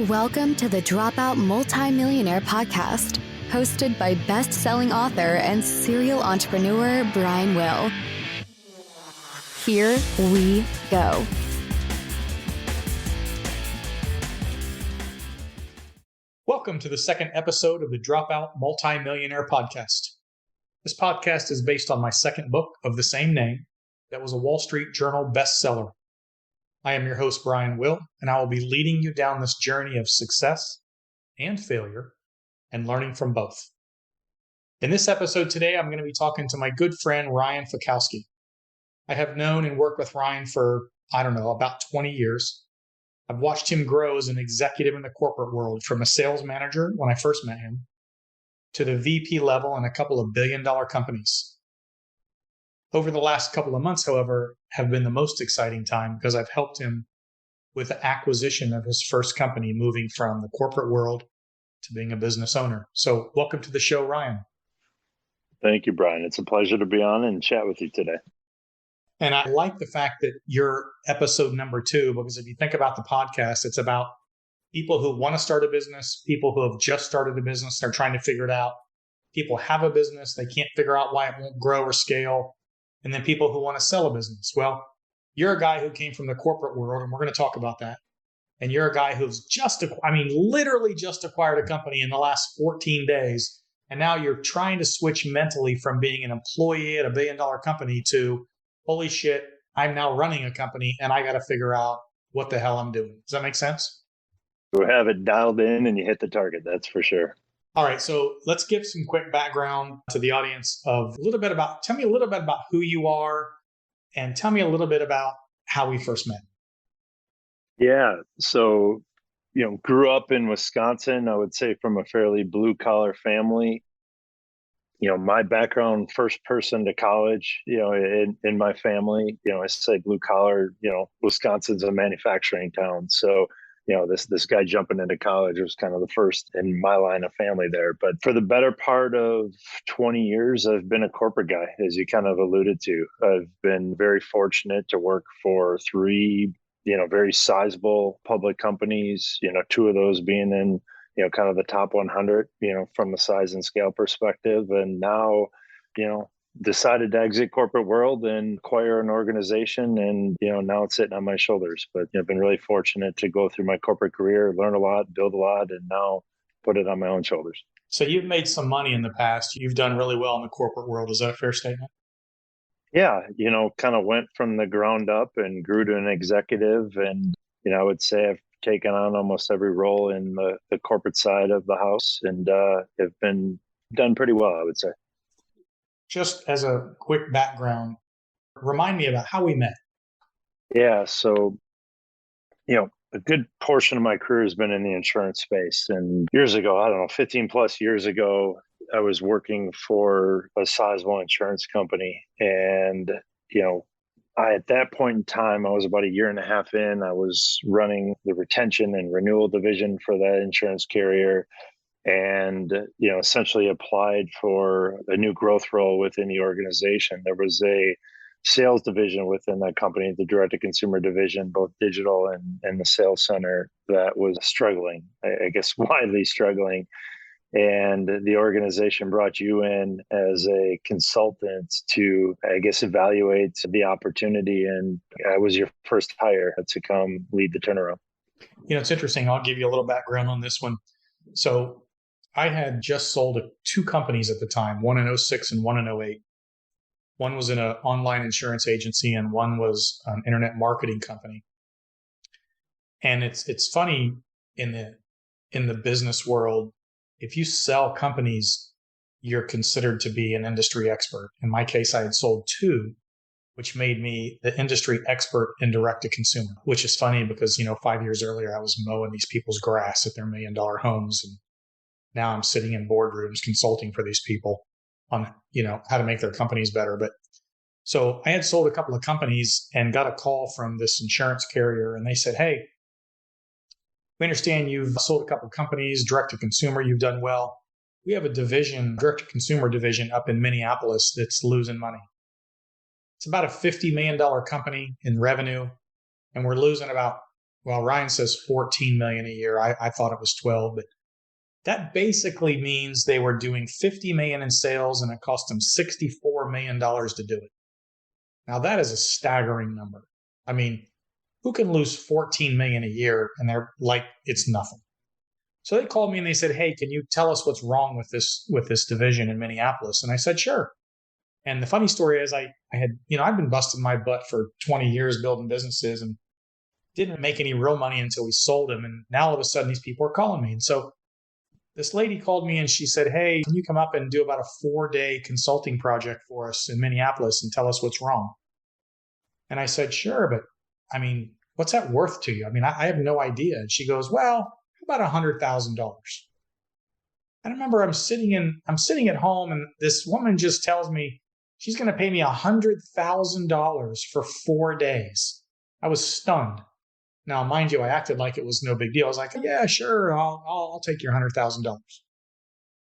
Welcome to the Dropout Multi-Millionaire podcast, hosted by best-selling author and serial entrepreneur Brian Will. Here we go. Welcome to the second episode of the Dropout Multi-Millionaire podcast. This podcast is based on my second book of the same name that was a Wall Street Journal bestseller. I am your host, Brian Will, and I will be leading you down this journey of success and failure and learning from both. In this episode today, I'm going to be talking to my good friend, Ryan Fajkowski. I have known and worked with Ryan for, about 20 years. I've watched him grow as an executive in the corporate world, from a sales manager when I first met him to the VP level in a couple of billion-dollar companies. Over the last couple of months, however, have been the most exciting time because I've helped him with the acquisition of his first company, moving from the corporate world to being a business owner. So welcome to the show, Ryan. Thank you, Brian. It's a pleasure to be on and chat with you today. And I like the fact that you're episode number 2, because if you think about the podcast, it's about people who want to start a business, people who have just started a business, they're trying to figure it out. People have a business, they can't figure out why it won't grow or scale. And then people who want to sell a business. Well, you're a guy who came from the corporate world, and we're going to talk about that. And you're a guy who's literally just acquired a company in the last 14 days. And now you're trying to switch mentally from being an employee at a billion-dollar company to, holy shit, I'm now running a company and I got to figure out what the hell I'm doing. Does that make sense? You have it dialed in and you hit the target, that's for sure. All right, so let's give some quick background to the audience of tell me a little bit about who you are and tell me a little bit about how we first met. Yeah, so, grew up in Wisconsin, I would say from a fairly blue collar family. My background, first person to college, in my family, I say blue collar, Wisconsin's a manufacturing town. So, this guy jumping into college was kind of the first in my line of family there. But for the better part of 20 years, I've been a corporate guy, as you kind of alluded to. I've been very fortunate to work for 3, very sizable public companies, 2 of those being in, kind of the top 100, from the size and scale perspective. And now, decided to exit corporate world and acquire an organization, and now it's sitting on my shoulders. But I've been really fortunate to go through my corporate career, learn a lot, build a lot, and now put it on my own shoulders. So you've made some money in the past. You've done really well in the corporate world. Is that a fair statement? Yeah, kind of went from the ground up and grew to an executive. And I would say I've taken on almost every role in the corporate side of the house, and have been done pretty well, I would say. Just as a quick background, remind me about how we met. Yeah, so, a good portion of my career has been in the insurance space. And years ago, 15 plus years ago, I was working for a sizable insurance company. And, at that point in time, I was about a year and a half in. I was running the retention and renewal division for that insurance carrier, and essentially applied for a new growth role within the organization. There was a sales division within that company, the direct-to-consumer division, both digital and the sales center, that was struggling, I guess widely struggling. And the organization brought you in as a consultant to, I guess, evaluate the opportunity. And I was your first hire to come lead the turnaround. It's interesting. I'll give you a little background on this one. So I had just sold 2 companies at the time, one in 2006 and one in 2008. One was in an online insurance agency and one was an internet marketing company. And it's funny in the business world, if you sell companies, you're considered to be an industry expert. In my case, I had sold 2, which made me the industry expert in direct to consumer, which is funny because, 5 years earlier, I was mowing these people's grass at their $1 million homes. And now I'm sitting in boardrooms consulting for these people on, how to make their companies better. But so I had sold a couple of companies and got a call from this insurance carrier, and they said, "Hey, we understand you've sold a couple of companies, direct to consumer, you've done well. We have a division, direct to consumer division up in Minneapolis that's losing money. It's about a $50 million company in revenue, and we're losing about Well, Ryan says 14 million a year. I thought it was 12, but that basically means they were doing 50 million in sales and it cost them $64 million to do it. Now that is a staggering number. I mean, who can lose 14 million a year and they're like, it's nothing. So they called me and they said, hey, can you tell us what's wrong with this division in Minneapolis? And I said, sure. And the funny story is I had, I've been busting my butt for 20 years building businesses and didn't make any real money until we sold them. And now all of a sudden these people are calling me. And so this lady called me and she said, hey, can you come up and do about a 4-day consulting project for us in Minneapolis and tell us what's wrong? And I said, sure, but I mean, what's that worth to you? I mean, I have no idea. And she goes, well, about $100,000. I remember I'm sitting at home and this woman just tells me she's going to pay me $100,000 for 4 days. I was stunned. Now, mind you, I acted like it was no big deal. I was like, yeah, sure, I'll take your $100,000.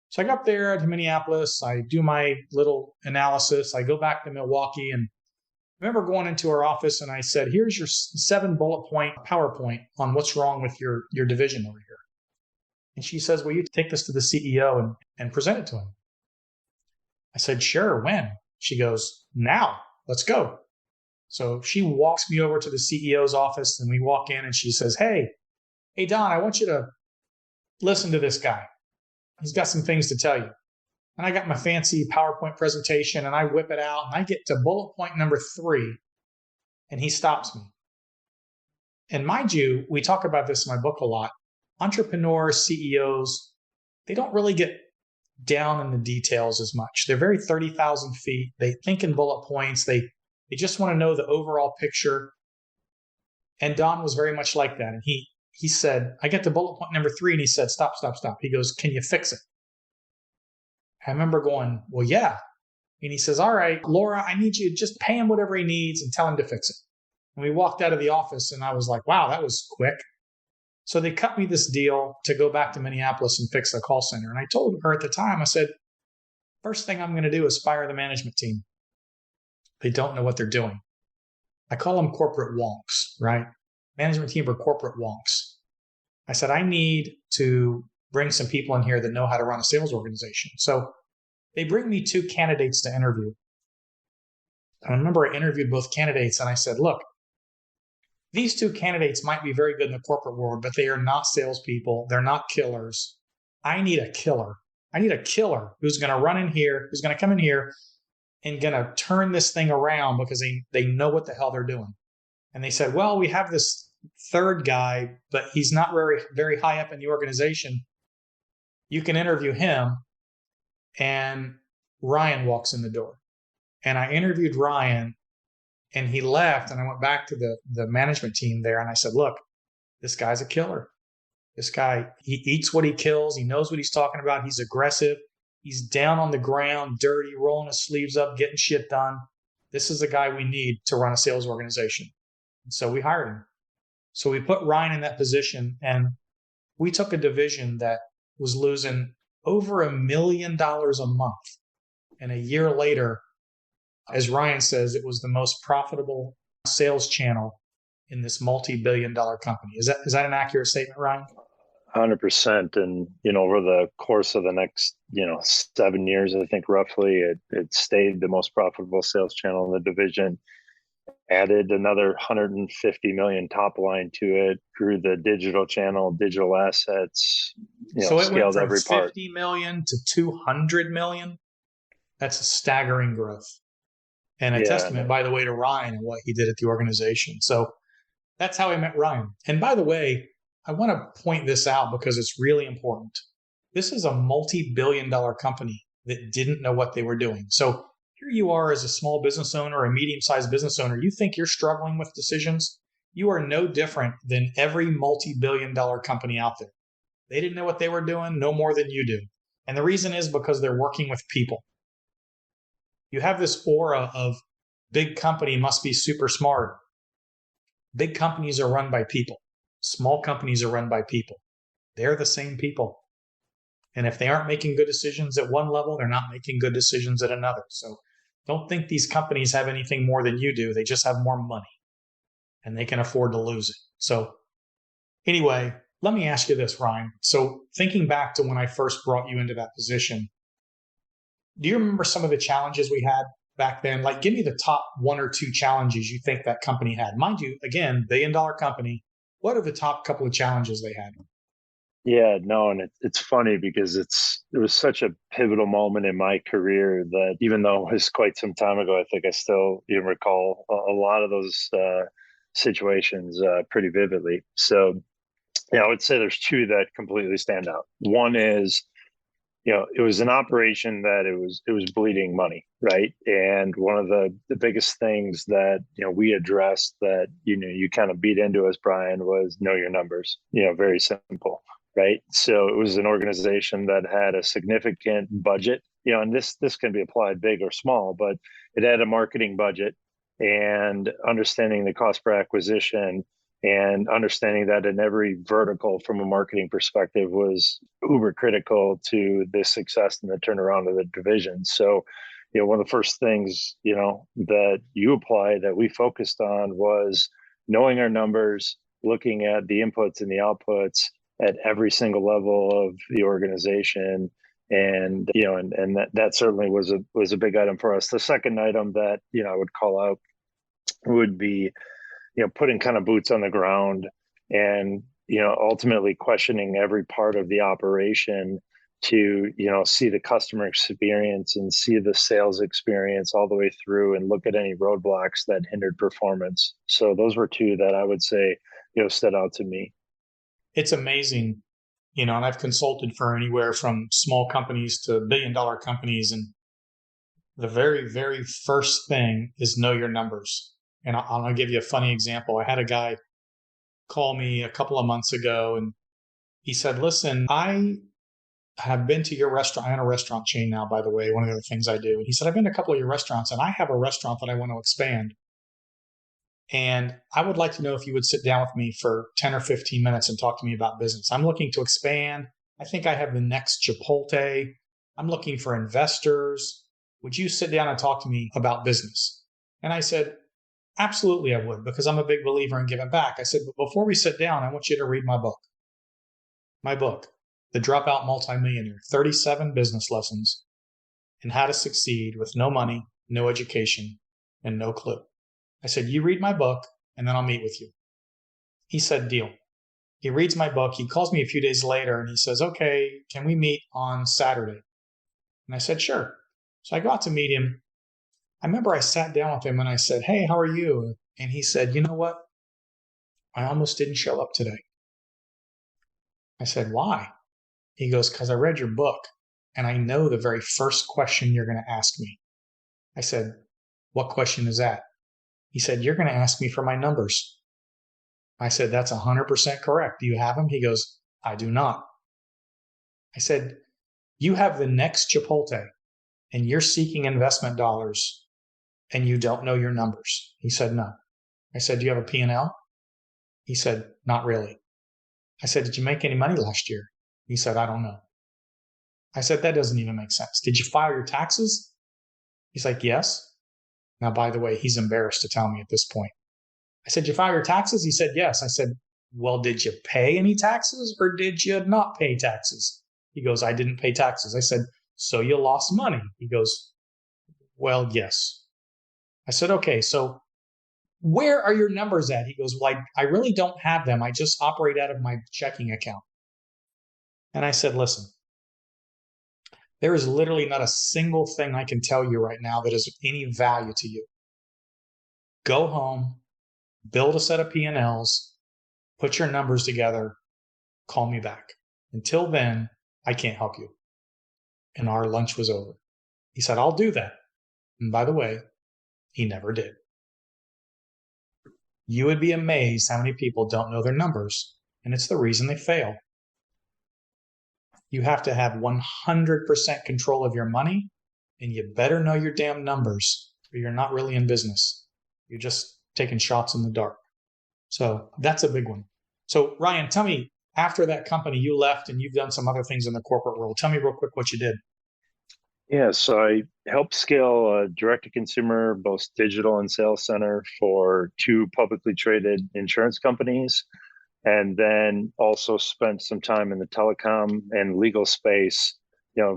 So I go up there to Minneapolis. I do my little analysis. I go back to Milwaukee and I remember going into her office and I said, here's your 7 bullet point PowerPoint on what's wrong with your division over here. And she says, will you take this to the CEO and present it to him? I said, sure, when? She goes, now, let's go. So she walks me over to the CEO's office and we walk in and she says, hey, Don, I want you to listen to this guy. He's got some things to tell you. And I got my fancy PowerPoint presentation and I whip it out and I get to bullet point number 3 and he stops me. And mind you, we talk about this in my book a lot. Entrepreneurs, CEOs, they don't really get down in the details as much. They're very 30,000 feet. They think in bullet points. They just want to know the overall picture. And Don was very much like that. And he said, I get to bullet point number 3 and he said, stop. He goes, can you fix it? I remember going, well, yeah. And he says, all right, Laura, I need you to just pay him whatever he needs and tell him to fix it. And we walked out of the office and I was like, wow, that was quick. So they cut me this deal to go back to Minneapolis and fix the call center. And I told her at the time, I said, first thing I'm going to do is fire the management team. They don't know what they're doing. I call them corporate wonks, right? Management team are corporate wonks. I said, I need to bring some people in here that know how to run a sales organization. So they bring me 2 candidates to interview. I remember I interviewed both candidates and I said, look, these 2 candidates might be very good in the corporate world, but they are not salespeople. They're not killers. I need a killer. I need a killer who's going to run in here, who's going to come in here and going to turn this thing around because they know what the hell they're doing. And they said, well, we have this 3rd guy, but he's not very, very high up in the organization. You can interview him. And Ryan walks in the door. And I interviewed Ryan and he left and I went back to the management team there and I said, look, this guy's a killer. This guy, he eats what he kills. He knows what he's talking about. He's aggressive. He's down on the ground, dirty, rolling his sleeves up, getting shit done. This is the guy we need to run a sales organization. And so we hired him. So we put Ryan in that position and we took a division that was losing over $1 million a month. And a year later, as Ryan says, it was the most profitable sales channel in this multi-billion-dollar company. Is that an accurate statement, Ryan? 100%. And, over the course of the next, 7 years, I think roughly, it stayed the most profitable sales channel in the division, added another 150 million top line to it, grew the digital channel, digital assets, so it scaled went from every part. 50 million to 200 million. That's a staggering growth. And a testament, by the way, to Ryan and what he did at the organization. So that's how I met Ryan. And by the way, I want to point this out because it's really important. This is a multi-billion-dollar company that didn't know what they were doing. So here you are as a small business owner, a medium-sized business owner. You think you're struggling with decisions? You are no different than every multi-billion-dollar company out there. They didn't know what they were doing, no more than you do. And the reason is because they're working with people. You have this aura of big company must be super smart. Big companies are run by people. Small companies are run by people. They're the same people. And if they aren't making good decisions at one level, they're not making good decisions at another. So don't think these companies have anything more than you do. They just have more money and they can afford to lose it. So Anyway, let me ask you this, Ryan. So thinking back to when I first brought you into that position, do you remember some of the challenges we had back then? Like, give me the top one or two challenges you think that company had. Mind you, again, $1 billion company. What are the top couple of challenges they had? Yeah, no, and it's funny because it was such a pivotal moment in my career that even though it was quite some time ago, I think I still even recall a lot of those situations pretty vividly. So, yeah, I would say there's two that completely stand out. One is, it was an operation that it was bleeding money, right? And one of the biggest things that we addressed that you kind of beat into us, Brian, was know your numbers. Very simple, right? So it was an organization that had a significant budget, and this can be applied big or small, but it had a marketing budget, and understanding the cost per acquisition and understanding that in every vertical from a marketing perspective was uber critical to the success and the turnaround of the division. So, one of the first things, that you apply that we focused on was knowing our numbers, looking at the inputs and the outputs at every single level of the organization. And, that certainly was a big item for us. The second item that, I would call out would be putting kind of boots on the ground and, ultimately questioning every part of the operation to, see the customer experience and see the sales experience all the way through and look at any roadblocks that hindered performance. So those were two that I would say, stood out to me. It's amazing, and I've consulted for anywhere from small companies to $1 billion companies. And the very, very first thing is know your numbers. And I'll give you a funny example. I had a guy call me a couple of months ago and he said, listen, I have been to your restaurant. I own a restaurant chain now, by the way, one of the other things I do. And he said, I've been to a couple of your restaurants and I have a restaurant that I want to expand. And I would like to know if you would sit down with me for 10 or 15 minutes and talk to me about business. I'm looking to expand. I think I have the next Chipotle. I'm looking for investors. Would you sit down and talk to me about business? And I said, absolutely, I would, because I'm a big believer in giving back. I said, but before we sit down, I want you to read my book. My book, The Dropout Multi-Millionaire, 37 business lessons in how to succeed with no money, no education, and no clue. I said, you read my book, and then I'll meet with you. He said, deal. He reads my book. He calls me a few days later, and he says, okay, can we meet on Saturday? And I said, sure. So I go out to meet him. I remember I sat down with him and I said, hey, how are you? And he said, you know what? I almost didn't show up today. I said, why? He goes, because I read your book and I know the very first question you're going to ask me. I said, what question is that? He said, you're going to ask me for my numbers. I said, that's 100% correct. Do you have them? He goes, I do not. I said, you have the next Chipotle and you're seeking investment dollars and you don't know your numbers. He said, no. I said, do you have a P&L? He said, not really. I said, did you make any money last year? He said, I don't know. I said, that doesn't even make sense. Did you file your taxes? He's like, yes. Now, by the way, he's embarrassed to tell me at this point. I said, you file your taxes? He said, yes. I said, well, did you pay any taxes or did you not pay taxes? He goes, I didn't pay taxes. I said, so you lost money? He goes, well, yes. I said, okay, so where are your numbers at? He goes, well, I really don't have them. I just operate out of my checking account. And I said, listen, there is literally not a single thing I can tell you right now that is of any value to you. Go home, build a set of P&Ls, put your numbers together, call me back. Until then, I can't help you. And our lunch was over. He said, I'll do that. And by the way, he never did. You would be amazed how many people don't know their numbers, and it's the reason they fail. You have to have 100% control of your money, and you better know your damn numbers, or you're not really in business. You're just taking shots in the dark. So that's a big one. So Ryan, tell me, after that company you left and you've done some other things in the corporate world, tell me real quick what you did. Yeah, so I helped scale a direct-to-consumer, both digital and sales center for two publicly traded insurance companies. and then also spent some time in the telecom and legal space.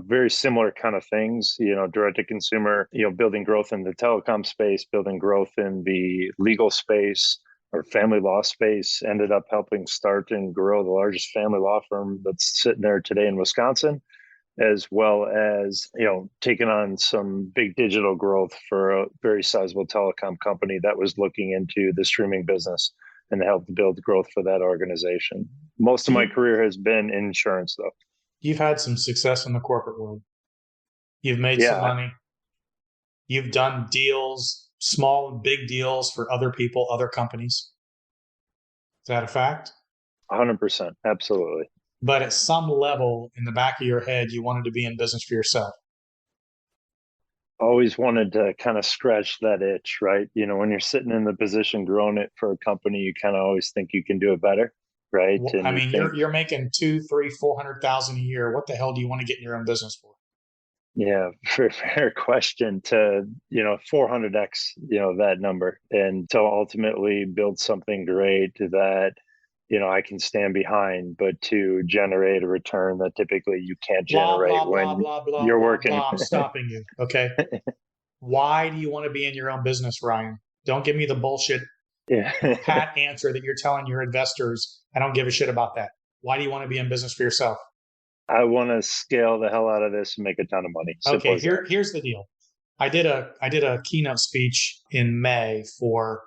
Very similar kind of things, direct to consumer, building growth in the telecom space, building growth in the legal space or family law space, ended up helping start and grow the largest family law firm that's sitting there today in Wisconsin, as well as, taking on some big digital growth for a very sizable telecom company that was looking into the streaming business, and helped build growth for that organization. Most of my career has been in insurance, though. You've had some success in the corporate world. You've made some Yeah, money. You've done deals, small and big deals for other people, other companies. Is that a fact? 100%. Absolutely. But at some level in the back of your head, you wanted to be in business for yourself. Always wanted to kind of scratch that itch, right? When you're sitting in the position growing it for a company, you kind of always think you can do it better, right? Well, And I mean, you're making 200, 300, 400,000 a year. What the hell do you want to get in your own business for? yeah, fair question. To 400x, that number, and to ultimately build something great that I can stand behind, but to generate a return that typically you can't Blah, generate blah, blah, when blah, blah, you're blah, working. blah. I'm stopping you. Okay. Why do you want to be in your own business, Ryan? Don't give me the bullshit Yeah. pat answer that you're telling your investors. I don't give a shit about that. Why do you want to be in business for yourself? I want to scale the hell out of this and make a ton of money. Simple Okay, as that. here's the deal. I did a keynote speech in May for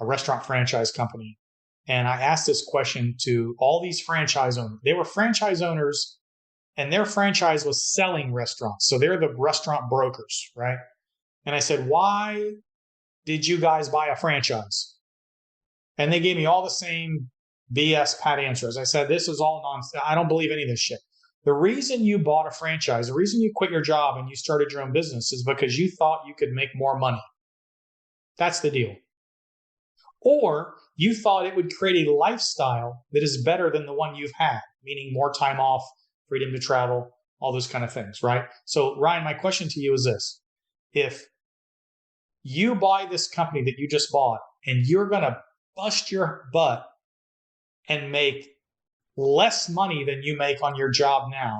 a restaurant franchise company, and I asked this question to all these franchise owners. They were franchise owners, and their franchise was selling restaurants, so they're the restaurant brokers, right? And I said, "Why did you guys buy a franchise?" And they gave me all the same BS pat answers. I said, "This is all nonsense. I don't believe any of this shit." The reason you bought a franchise, the reason you quit your job and you started your own business is because you thought you could make more money. That's the deal. Or you thought it would create a lifestyle that is better than the one you've had, meaning more time off, freedom to travel, all those kind of things, right? So, Ryan, my question to you is this. If you buy this company that you just bought and you're going to bust your butt and make less money than you make on your job now,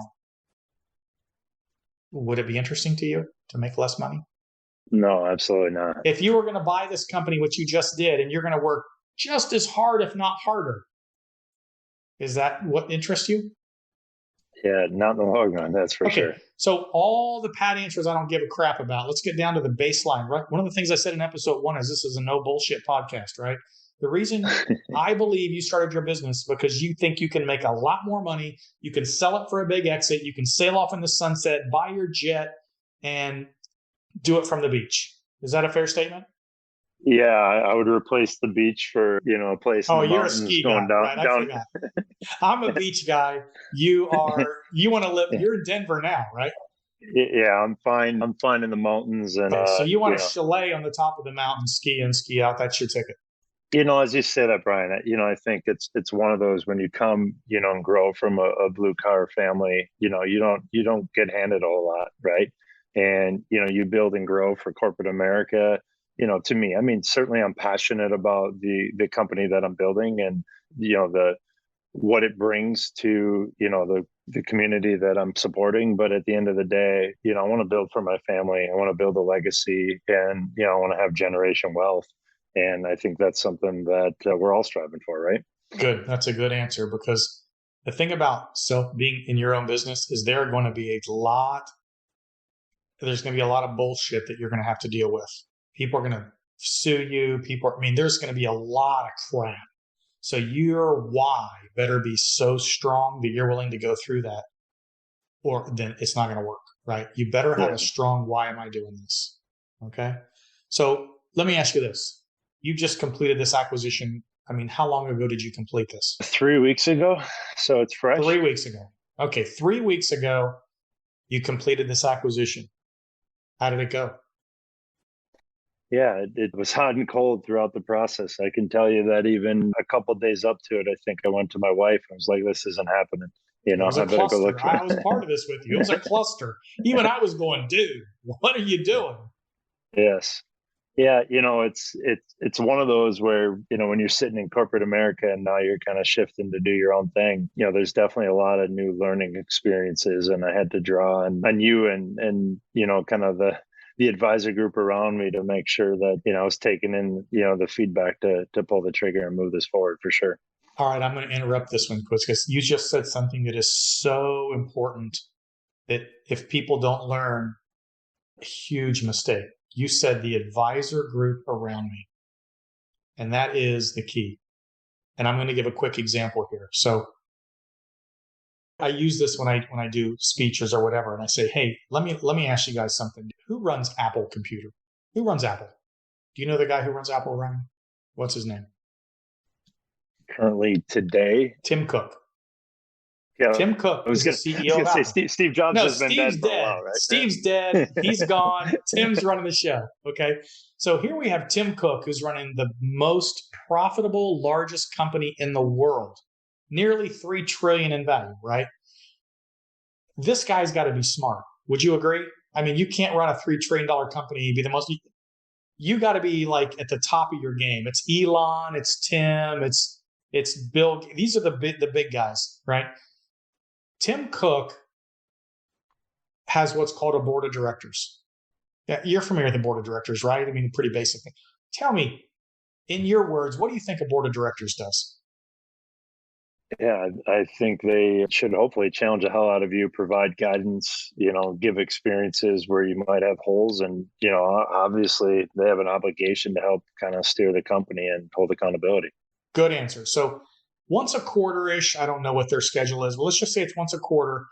would it be interesting to you to make less money? No, absolutely not. If you were going to buy this company, which you just did, and you're going to work just as hard, if not harder, is that what interests you? Yeah, not in the long run, that's for sure. So all the pat answers I don't give a crap about. Let's get down to the baseline, right? One of the things I said in episode 1 is this is a no bullshit podcast, right? The reason I believe you started your business because you think you can make a lot more money. You can sell it for a big exit. You can sail off in the sunset, buy your jet, and do it from the beach. Is that a fair statement? Yeah, I would replace the beach for a place in the you're a mountains ski going guy, down. right? I forgot. I'm a beach guy. You want to live. You're in Denver now, right? Yeah, I'm fine. I'm fine in the mountains, and so you want a chalet on the top of the mountain, ski in, ski out. That's your ticket. As you say that, Brian, I think it's one of those when you come, and grow from a blue collar family, you don't get handed a whole lot, right? And you build and grow for corporate America. To me, I mean, certainly I'm passionate about the company that I'm building, and the what it brings to the community that I'm supporting. But at the end of the day, I want to build for my family. I want to build a legacy, and I want to have generation wealth. And I think that's something that we're all striving for, right? Good. That's a good answer, because the thing about being in your own business is there's going to be a lot of bullshit that you're going to have to deal with. People are going to sue you. There's going to be a lot of crap. So your why better be so strong that you're willing to go through that, or then it's not going to work, right? You better have a strong, why am I doing this? Okay. So let me ask you this. You just completed this acquisition. How long ago did you complete this? 3 weeks ago. So it's fresh. 3 weeks ago. Okay. 3 weeks ago, you completed this acquisition. How did it go? Yeah, it was hot and cold throughout the process. I can tell you that even a couple of days up to it, I think I went to my wife and was like, "This isn't happening." It was a cluster. I was part of this with you. It was a cluster. Even I was going, "Dude, what are you doing?" Yes. Yeah, it's one of those where, when you're sitting in corporate America and now you're kind of shifting to do your own thing, there's definitely a lot of new learning experiences. And I had to draw on you and kind of the advisor group around me to make sure that, I was taking in, the feedback to pull the trigger and move this forward for sure. All right, I'm going to interrupt this one, Chris, because you just said something that is so important that if people don't learn, a huge mistake. You said the advisor group around me, and that is the key. And I'm going to give a quick example here. So I use this when I do speeches or whatever, and I say, "Hey, let me ask you guys something. Who runs Apple Computer? Who runs Apple? Do you know the guy who runs Apple around? What's his name? Currently today, Tim Cook. Yeah, Tim Cook is the CEO of Apple. Steve Jobs No, has been dead Steve's for a dead. while, right? Steve's dead. He's gone. Tim's running the show. Okay. So here we have Tim Cook, who's running the most profitable, largest company in the world, nearly $3 trillion in value, right? This guy's got to be smart. Would you agree? I mean, you can't run a $3 trillion company, be the most, you got to be like at the top of your game. It's Elon, it's Tim, it's Bill. These are the big guys, right? Tim Cook has what's called a board of directors. Yeah, you're familiar with the board of directors, right? I mean, pretty basic thing. Tell me, in your words, what do you think a board of directors does? Yeah, I think they should hopefully challenge the hell out of you, provide guidance, give experiences where you might have holes. And, obviously they have an obligation to help kind of steer the company and hold accountability. Good answer. So once a quarter-ish, I don't know what their schedule is, but let's just say it's once a quarter.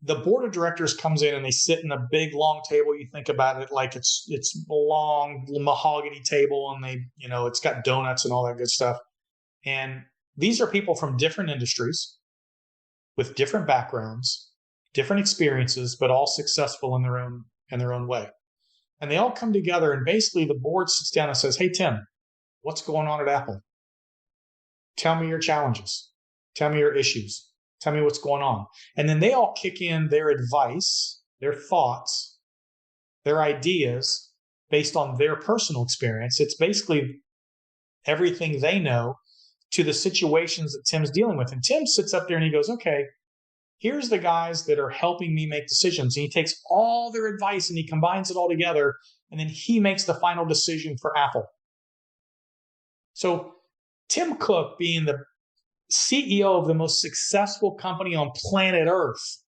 The board of directors comes in and they sit in a big long table. You think about it like it's a long mahogany table, and it's got donuts and all that good stuff. And these are people from different industries with different backgrounds, different experiences, but all successful in their own way. And they all come together, and basically the board sits down and says, "Hey, Tim, what's going on at Apple? Tell me your challenges. Tell me your issues. Tell me what's going on." And then they all kick in their advice, their thoughts, their ideas based on their personal experience. It's basically everything they know to the situations that Tim's dealing with. And Tim sits up there and he goes, "Okay, here's the guys that are helping me make decisions." And he takes all their advice and he combines it all together, and then he makes the final decision for Apple. So Tim Cook, being the CEO of the most successful company on planet Earth,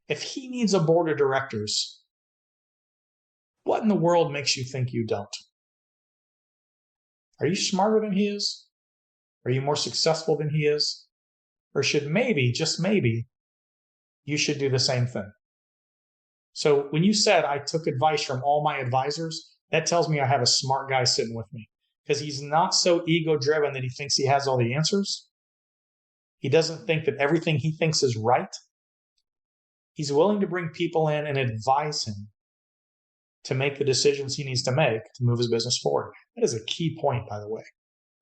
if he needs a board of directors, what in the world makes you think you don't? Are you smarter than he is? Are you more successful than he is? Or should maybe, just maybe, you should do the same thing? So when you said I took advice from all my advisors, that tells me I have a smart guy sitting with me, because he's not so ego-driven that he thinks he has all the answers. He doesn't think that everything he thinks is right. He's willing to bring people in and advise him to make the decisions he needs to make to move his business forward. That is a key point, by the way.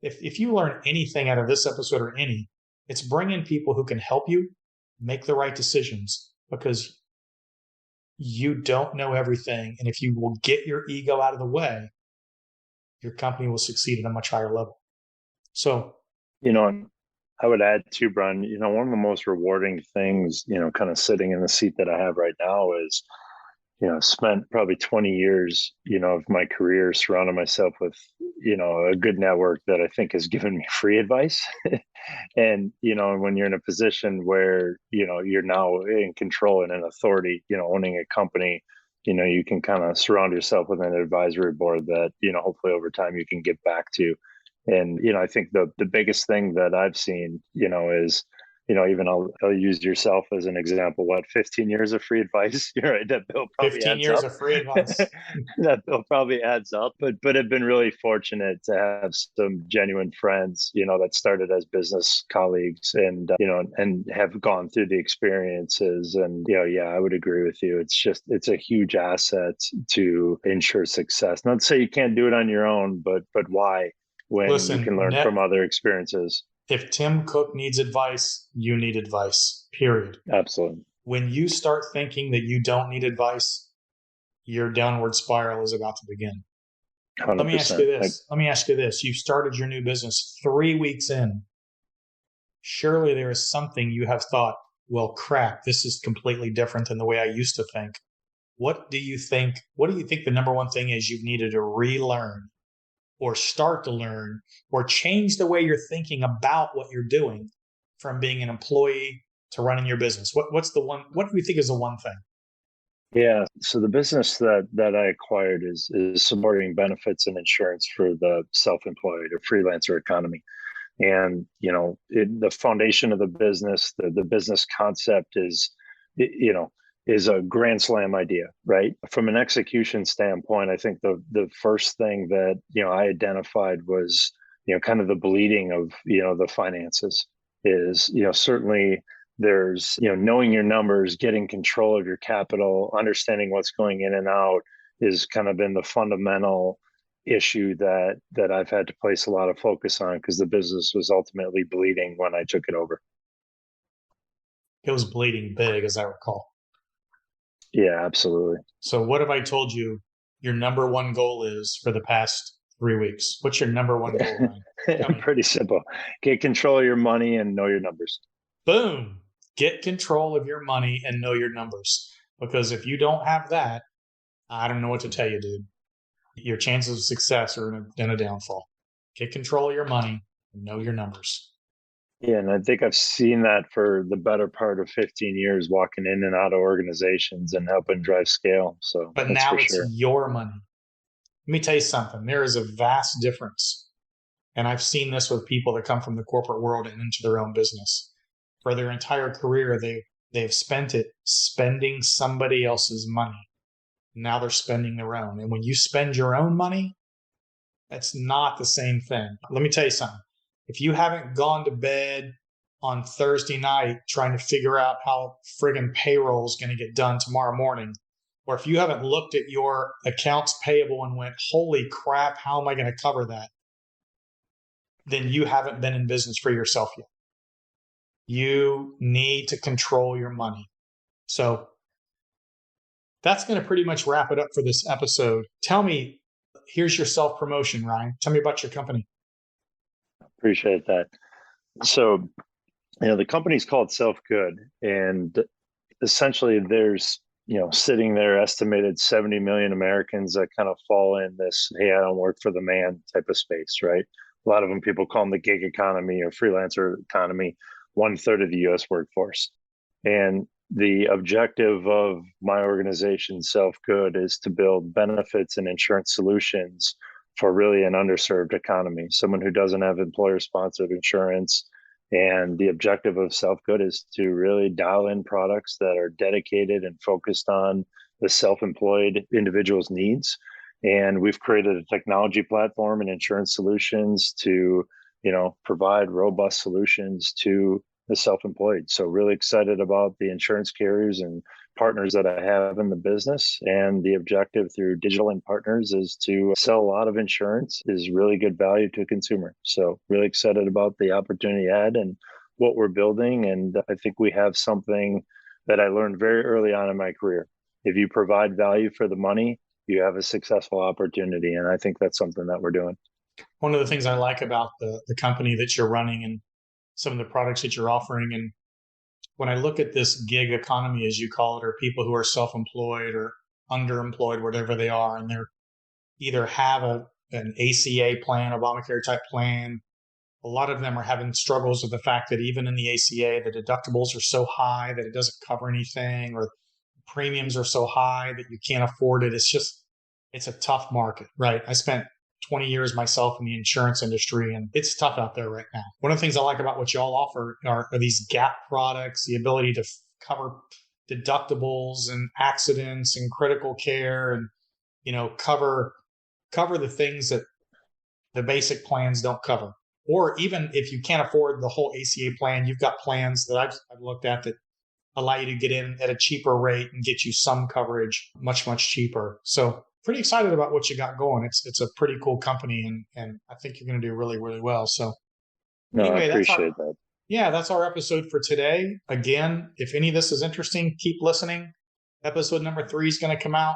If you learn anything out of this episode or any, it's bring in people who can help you make the right decisions, because you don't know everything. And if you will get your ego out of the way, your company will succeed at a much higher level. So, I would add too, Brian, one of the most rewarding things, kind of sitting in the seat that I have right now is, spent probably 20 years, of my career surrounding myself with, a good network that I think has given me free advice. And, when you're in a position where, you're now in control and an authority, owning a company, you can kind of surround yourself with an advisory board that, hopefully over time you can get back to. And, I think the biggest thing that I've seen, is, even I'll use yourself as an example. 15 years of free advice? You're right. That bill probably 15 years of free advice. That bill probably adds up. But I've been really fortunate to have some genuine friends, that started as business colleagues and, and have gone through the experiences. And, yeah, I would agree with you. It's a huge asset to ensure success. Not to say you can't do it on your own, but why? When you can learn from other experiences. If Tim Cook needs advice, you need advice, period. Absolutely. When you start thinking that you don't need advice, your downward spiral is about to begin. Let me ask you 100%. this. Let me ask you this. You've started your new business 3 weeks in. Surely there is something you have thought, well, crap, this is completely different than the way I used to think. What do you think? What do you think the number one thing is you've needed to relearn or start to learn or change the way you're thinking about what you're doing from being an employee to running your business? What's the one? What do you think is the one thing? Yeah. So the business that I acquired is supporting benefits and insurance for the self-employed or freelancer economy. And the foundation of the business, the business concept is a grand slam idea, right? From an execution standpoint, I think the first thing that I identified was kind of the bleeding of the finances is certainly there's knowing your numbers, getting control of your capital, understanding what's going in and out is kind of been the fundamental issue that I've had to place a lot of focus on because the business was ultimately bleeding when I took it over. It was bleeding big, as I recall. Yeah, absolutely. So what have I told you your number one goal is for the past 3 weeks? What's your number one goal, Ryan? Pretty simple. Get control of your money and know your numbers. Boom. Get control of your money and know your numbers. Because if you don't have that, I don't know what to tell you, dude. Your chances of success are in a downfall. Get control of your money and know your numbers. Yeah, and I think I've seen that for the better part of 15 years, walking in and out of organizations and helping drive scale. So, but that's now for it's sure. your money. Let me tell you something. There is a vast difference. And I've seen this with people that come from the corporate world and into their own business. For their entire career, they've spent it spending somebody else's money. Now they're spending their own. And when you spend your own money, that's not the same thing. Let me tell you something. If you haven't gone to bed on Thursday night trying to figure out how friggin' payroll is going to get done tomorrow morning, or if you haven't looked at your accounts payable and went, holy crap, how am I going to cover that? Then you haven't been in business for yourself yet. You need to control your money. So that's going to pretty much wrap it up for this episode. Tell me, here's your self-promotion, Ryan. Tell me about your company. Appreciate that. So, the company's called Self Good, and essentially there's, sitting there estimated 70 million Americans that kind of fall in this, hey, I don't work for the man type of space, right? A lot of them, people call them the gig economy or freelancer economy, 1/3 of the US workforce. And the objective of my organization, Self Good, is to build benefits and insurance solutions for really an underserved economy, someone who doesn't have employer-sponsored insurance. And the objective of Self Good is to really dial in products that are dedicated and focused on the self-employed individual's needs. And we've created a technology platform and insurance solutions to, provide robust solutions to the self-employed. So really excited about the insurance carriers and partners that I have in the business. And the objective through digital and partners is to sell a lot of insurance is really good value to a consumer. So really excited about the opportunity ahead and what we're building. And I think we have something that I learned very early on in my career. If you provide value for the money, you have a successful opportunity. And I think that's something that we're doing. One of the things I like about the company that you're running and some of the products that you're offering, and when I look at this gig economy, as you call it, or people who are self-employed or underemployed, whatever they are, and they're either have an ACA plan, Obamacare type plan. A lot of them are having struggles with the fact that even in the ACA, the deductibles are so high that it doesn't cover anything, or premiums are so high that you can't afford it. It's a tough market, right? I spent 20 years myself in the insurance industry, and it's tough out there right now. One of the things I like about what y'all offer are these gap products, the ability to cover deductibles and accidents and critical care, and cover the things that the basic plans don't cover. Or even if you can't afford the whole ACA plan, you've got plans that I've looked at that allow you to get in at a cheaper rate and get you some coverage much, much cheaper. So pretty excited about what you got going. It's a pretty cool company, and I think you're going to do really, really well. So anyway, I appreciate that. Yeah, that's our episode for today. Again, if any of this is interesting, keep listening. Episode number 3 is going to come out.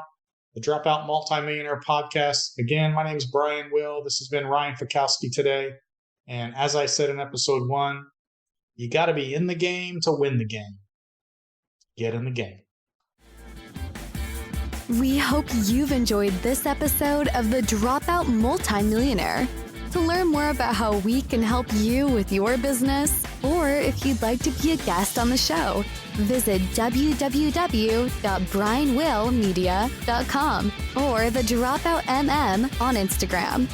the Dropout Multi-Millionaire podcast. Again, my name is Brian Will. This has been Ryan Fajkowski today. And as I said in episode 1, you got to be in the game to win the game. Get in the game. We hope you've enjoyed this episode of the Dropout Multi-Millionaire. To learn more about how we can help you with your business, or if you'd like to be a guest on the show, visit www.brianwillmedia.com or the Dropout MM on Instagram.